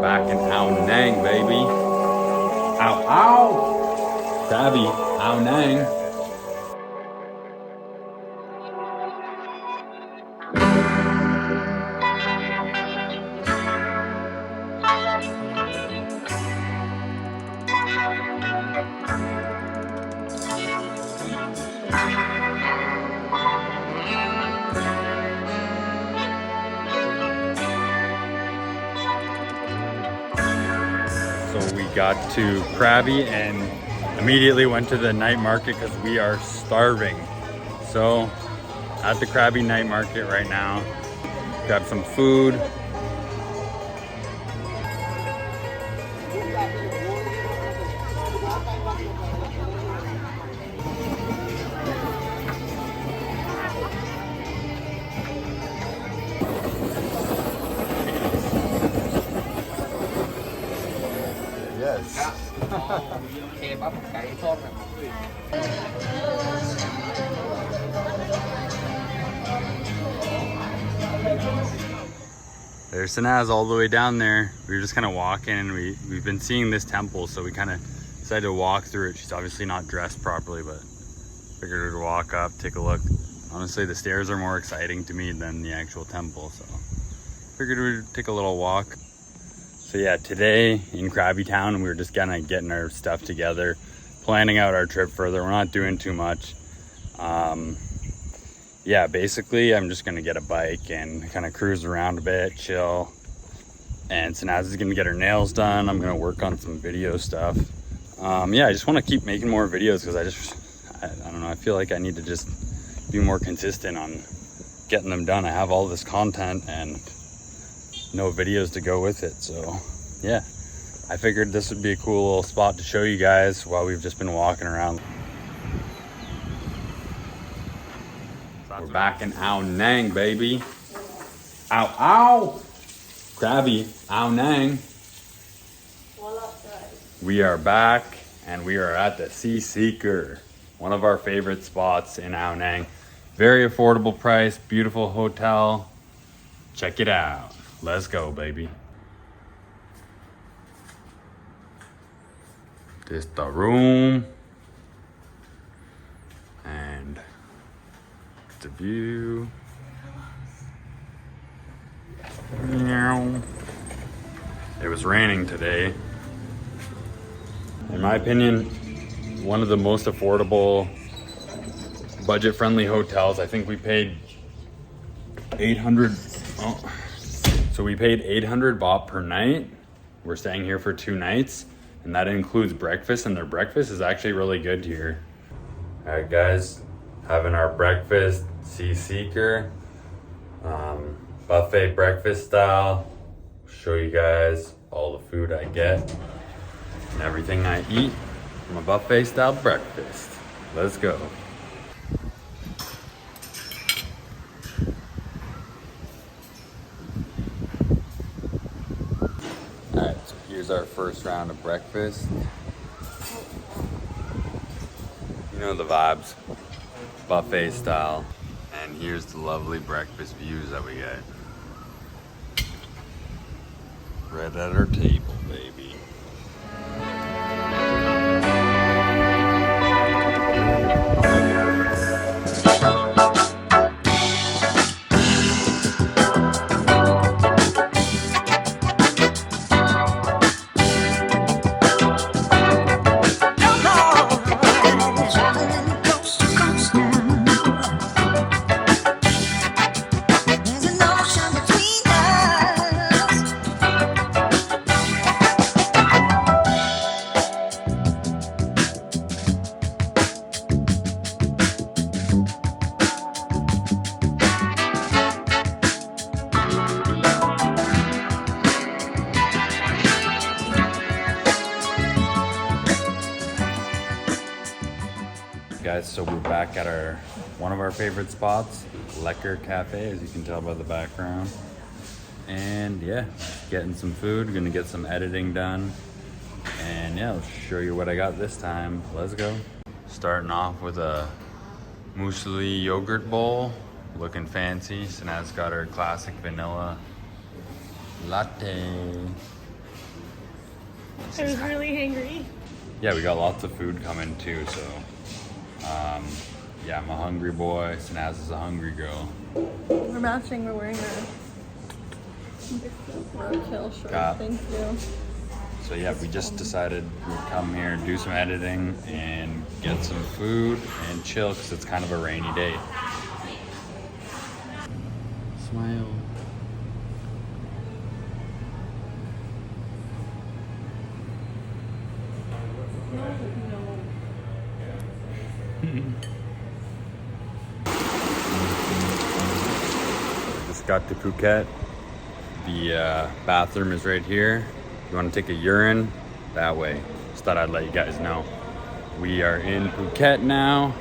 back in Ao Nang, baby. Ow, ow! Krabi, Ao Nang. So we got to Krabi and immediately went to the night market because we are starving. So at the Krabi night market right now, got some food. Yes. There's Sanaz all the way down there. We were just kind of walking and we've been seeing this temple, so we kind of decided to walk through it. She's obviously not dressed properly, but figured we'd walk up, take a look. Honestly, the stairs are more exciting to me than the actual temple, so figured we'd take a little walk. So yeah, today in Krabi town, we were just kind of getting our stuff together, planning out our trip further. We're not doing too much. Yeah, basically I'm just gonna get a bike and kind of cruise around a bit, chill. And Sanaz is gonna get her nails done. I'm gonna work on some video stuff. Yeah, I just wanna keep making more videos because I don't know, I feel like I need to just be more consistent on getting them done. I have all this content and no videos to go with it. So yeah, I figured this would be a cool little spot to show you guys while we've just been walking around. We're back in Ao Nang, baby. Ow, ow! Krabi, Ao Nang. We are back and we are at the Sea Seeker, one of our favorite spots in Ao Nang. Very affordable price, beautiful hotel. Check it out. Let's go, baby. This the room. And the view. It was raining today. In my opinion, one of the most affordable, budget-friendly hotels. I think we paid 800. So we paid 800 baht per night. We're staying here for 2 nights, and that includes breakfast, and their breakfast is actually really good here. All right, guys, having our breakfast, Sea Seeker, buffet breakfast style. Show you guys all the food I get and everything I eat from a buffet style breakfast. Let's go. All right, so here's our first round of breakfast. You know the vibes, buffet style. And here's the lovely breakfast views that we get. Right at our table, baby. Guys, so we're back at one of our favorite spots, Lekker Cafe, as you can tell by the background. And yeah, getting some food, gonna get some editing done. And yeah, I'll show you what I got this time. Let's go. Starting off with a muesli yogurt bowl, looking fancy. Sanaz got her classic vanilla latte. I was really hangry. Yeah, we got lots of food coming too, so yeah, I'm a hungry boy. Sanaz is a hungry girl. We're matching. We're wearing a roadkill shirt. Yeah. Thank you. So yeah, we just decided we'd come here, do some editing, and get some food and chill because it's kind of a rainy day. Smile. Just got to Phuket. The bathroom is right here. You want to take a urine? That way. Just thought I'd let you guys know. We are in Phuket now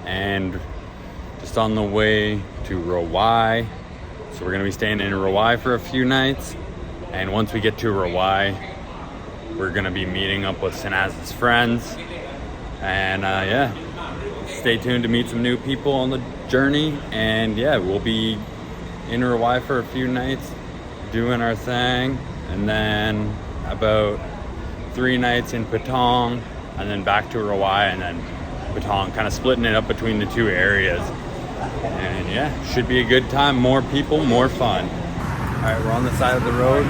and just on the way to Rawai. So we're going to be staying in Rawai for a few nights. And once we get to Rawai, we're going to be meeting up with Sanaz's friends. And yeah, stay tuned to meet some new people on the journey. And yeah, we'll be in Rawai for a few nights doing our thing. And then about 3 nights in Patong, and then back to Rawai, and then Patong, kind of splitting it up between the 2 areas. And yeah, should be a good time. More people, more fun. All right, we're on the side of the road.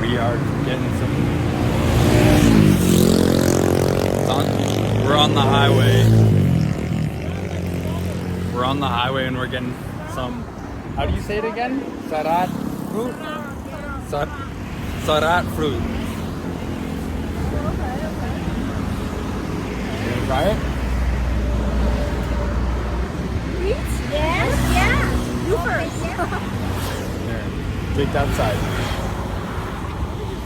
We are getting some. We're on the highway. We're on the highway, and we're getting some. How do you say it again? Sarat fruit. Sarat fruit. You wanna try it? Yes, yeah. You first. Here, take that side.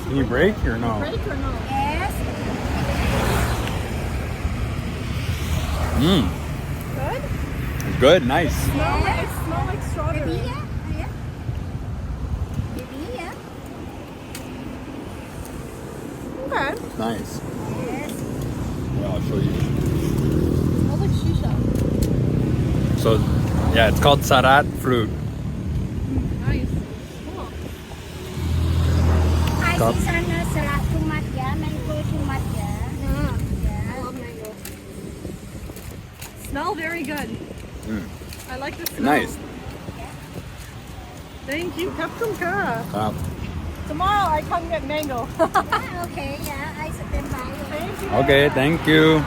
Can you break or no? Break or no? Yes. Mmm, Good? it's good, nice. It smells like strawberry. Baby, yeah. Yeah. Baby, yeah. Okay. It's nice. Yes. Yeah, I'll show you. Smells like shisha. So, yeah, it's called sarat fruit. Nice. Cool. I Cup. see sana serat sumat ya, mango sumat ya. I Yeah. love mango. Smell very good. Mm. I like the smell. Nice. Thank you. Kaptum ka. Uh, Tomorrow I come get mango. Yeah, okay, yeah. I stand by. Thank you. okay, thank you.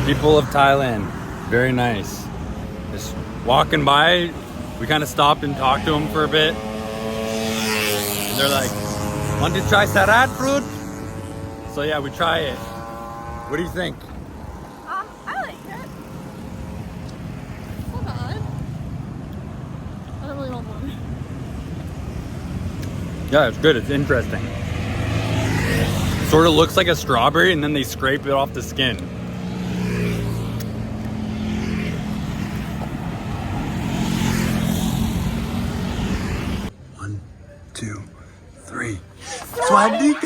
People of Thailand, very nice. Just walking by, we kind of stopped and talked to them for a bit. And they're like, want to try sarat fruit? So yeah, we try it. What do you think? I like it. It's not bad. I don't really want one. Yeah, it's good. It's interesting. Sort of looks like a strawberry, and then they scrape it off the skin. One, two, three. Swadik.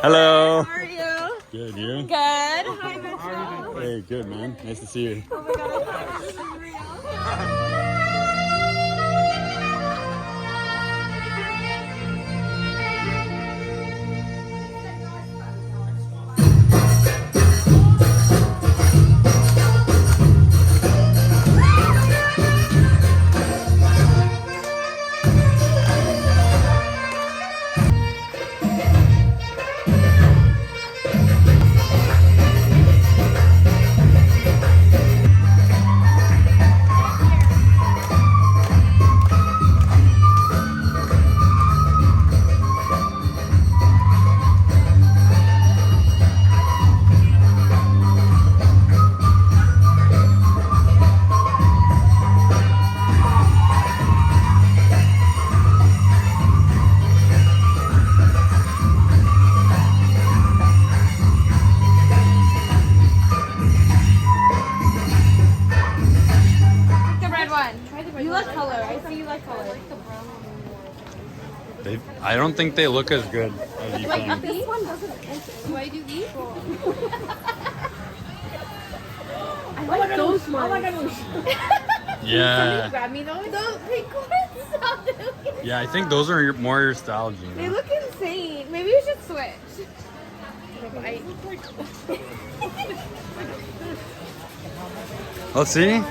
Hello. How are you? Good, you? Good. Hi, Mitchell. Hey, good, man. Nice to see you. Oh my god, I thought this was real. You like color. I see you like color. I don't think they look as good as you think. This one doesn't enter. Do I do these? like those ones. Oh my god, Yeah. Grab me those. Those stop looking. Yeah, I think those are more your style, Gina. They look insane. Maybe we should switch. Let's see.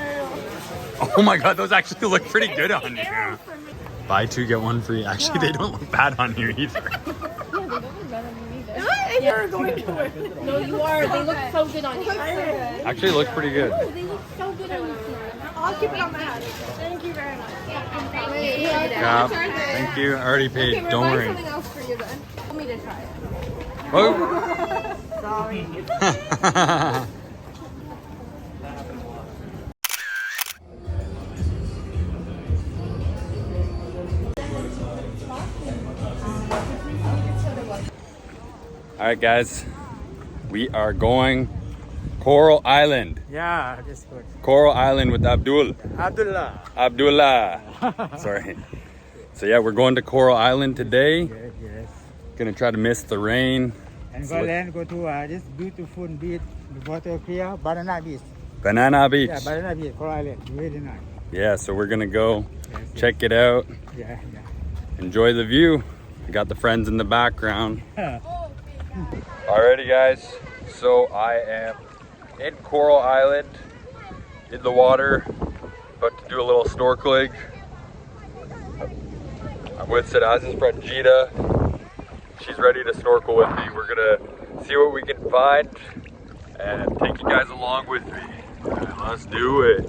Oh my god, those actually look pretty good on you. Buy two, get one free. Actually, they don't look bad on you either. You're going to wear. No, you are. They look so good on you. Actually, look pretty good. They look so good on you. I'll keep it on my head. Thank you very much. Wait, Yeah, thank you. I already paid. Okay, we're Don't buying worry. something else for you then. Want me to try it? Oh. Sorry. All right, guys, we are going Coral Island. Yeah, that's good. Coral Island with Abdullah. Abdullah. Sorry. So yeah, we're going to Coral Island today. Yes, yes. Gonna try to miss the rain. And So- go land, go to this beautiful beach, the water clear, Banana Beach. Banana Beach. Yeah, Banana Beach, Coral Island, really nice. Yeah, so we're gonna go Yes, check it out, Yeah, enjoy the view. I got the friends in the background. yeah. Alrighty, guys. So I am in Coral Island, in the water, about to do a little snorkeling. I'm with Sanaz's friend Gita. She's ready to snorkel with me. We're gonna see what we can find and take you guys along with me. Let's do it.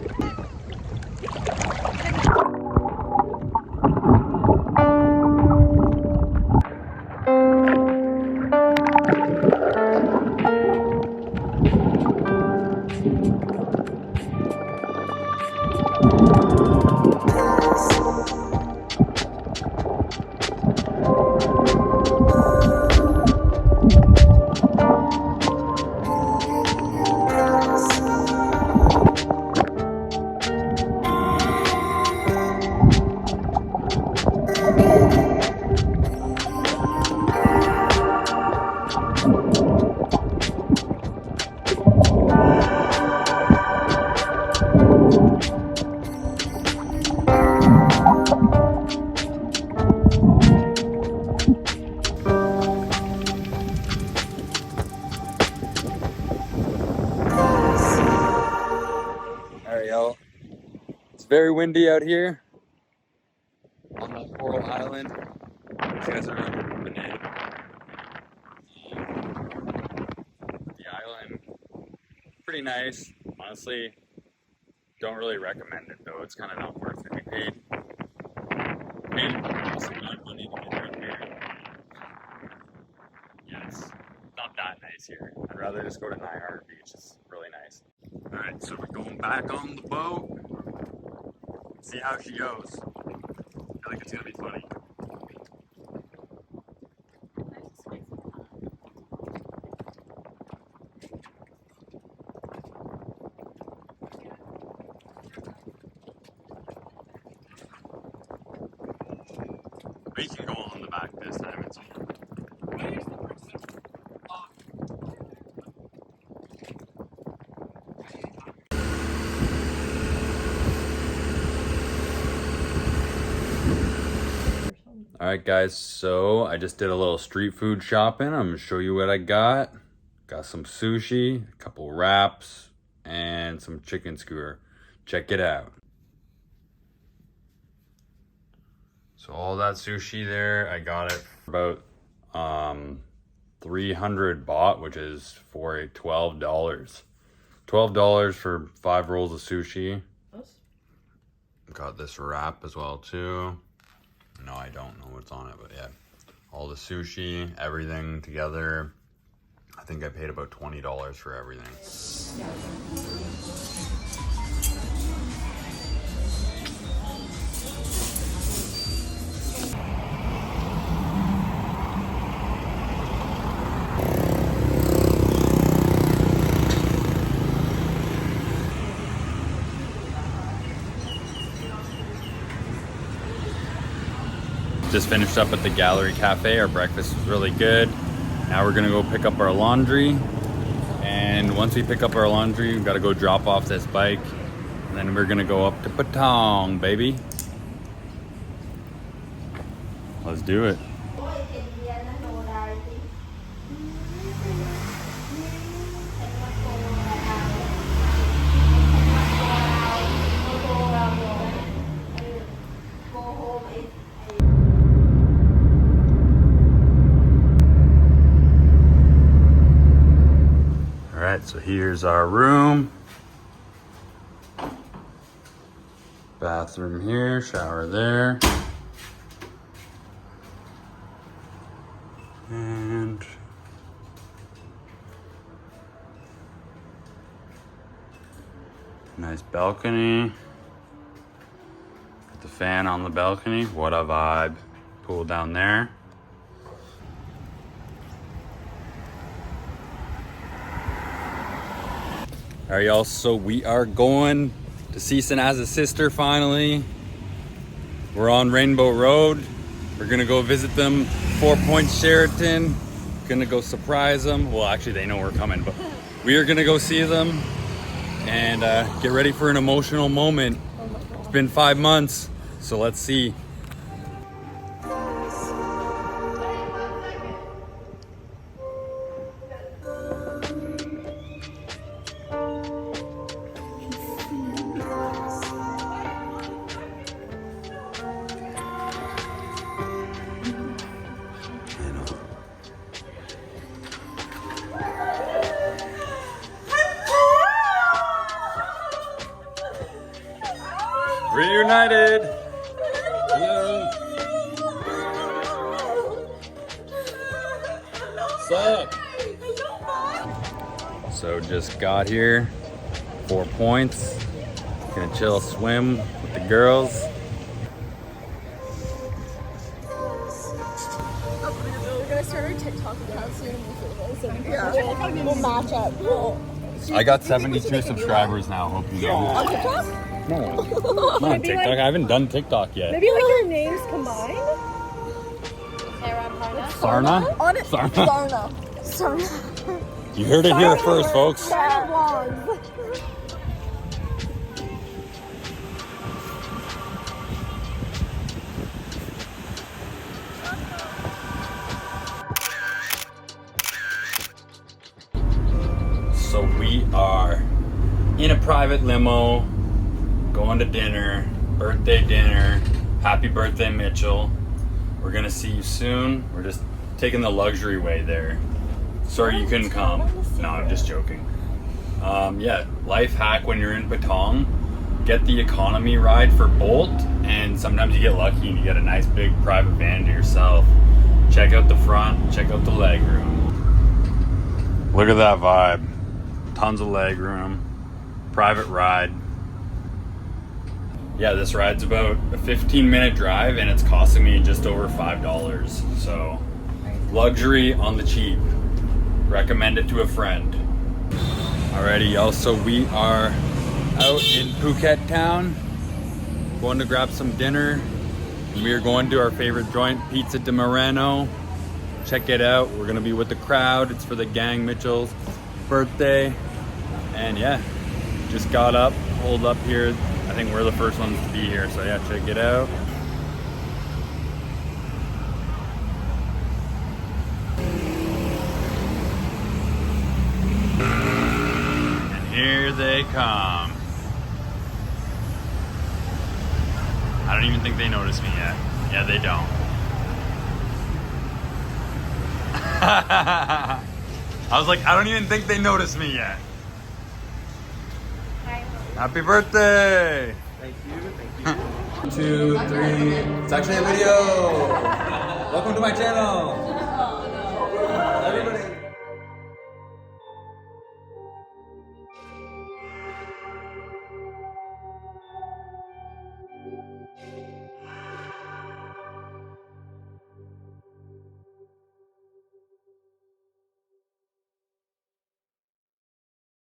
Ariel. It's very windy out here on the Coral Island. These guys are moving in. The island, pretty nice. Honestly, don't really recommend it though. It's kind of not worth it. We paid almost a lot of money to get out here. Yeah, it's not that nice here. I'd rather just go to Niagara Beach. It's really nice. All right, so we're going back on the boat. See how she goes. I think it's gonna be funny. We can go on the back this time. It's all right, guys, so I just did a little street food shopping. I'm gonna show you what I got. Got some sushi, a couple wraps, and some chicken skewer. Check it out. So all that sushi there, I got it for about 300 baht, which is for a $12. $12 for 5 rolls of sushi. Got this wrap as well too. No, I don't know what's on it, but yeah. All the sushi, everything together. I think I paid about $20 for everything. Just finished up at the Gallery Cafe. Our breakfast was really good. Now we're gonna go pick up our laundry And once we pick up our laundry, we've got to go drop off this bike. And then we're gonna go up to Patong, baby. Let's do it. All right, so here's our room. Bathroom here, shower there. And nice balcony. Put the fan on the balcony. What a vibe. Pool down there. All right, y'all, so we are going to see Sanaz's sister finally. We're on Rainbow Road. We're gonna go visit them, 4 Points Sheraton. Gonna go surprise them. Well, actually they know we're coming, but we are gonna go see them and get ready for an emotional moment. It's been 5 months, so let's see. Reunited! Hello! What's up? So just got here, 4 Points. Gonna chill, swim with the girls. We're gonna start our TikTok account soon and we'll famous. We'll match up. I got 72 subscribers now, hope you know. On TikTok? No, not on TikTok. I haven't done TikTok yet. Maybe like your names combined? Sarna? On it. Sarna. Sarna. You heard it here first, folks. Sarna vlogs. So we are in a private limo, going to dinner, birthday dinner. Happy birthday, Mitchell. We're gonna see you soon. We're just taking the luxury way there. Sorry you couldn't come. No, I'm just joking. Yeah, life hack when you're in Patong, get the economy ride for Bolt, and sometimes you get lucky and you get a nice big private van to yourself. Check out the front, check out the leg room. Look at that vibe. Tons of leg room, private ride. Yeah, this ride's about a 15-minute drive and it's costing me just over $5. So luxury on the cheap. Recommend it to a friend. Alrighty, y'all, so we are out in Phuket town, going to grab some dinner. We are going to our favorite joint, Pizza de Moreno. Check it out. We're gonna be with the crowd. It's for the gang Mitchell's birthday. And yeah, just got up, pulled up here. I think we're the first ones to be here, so yeah, check it out. And here they come. I don't even think they noticed me yet. Yeah, they don't. I was like, I don't even think they noticed me yet. Happy birthday! Thank you. 1, 2, 3. It's actually a video. Welcome to my channel.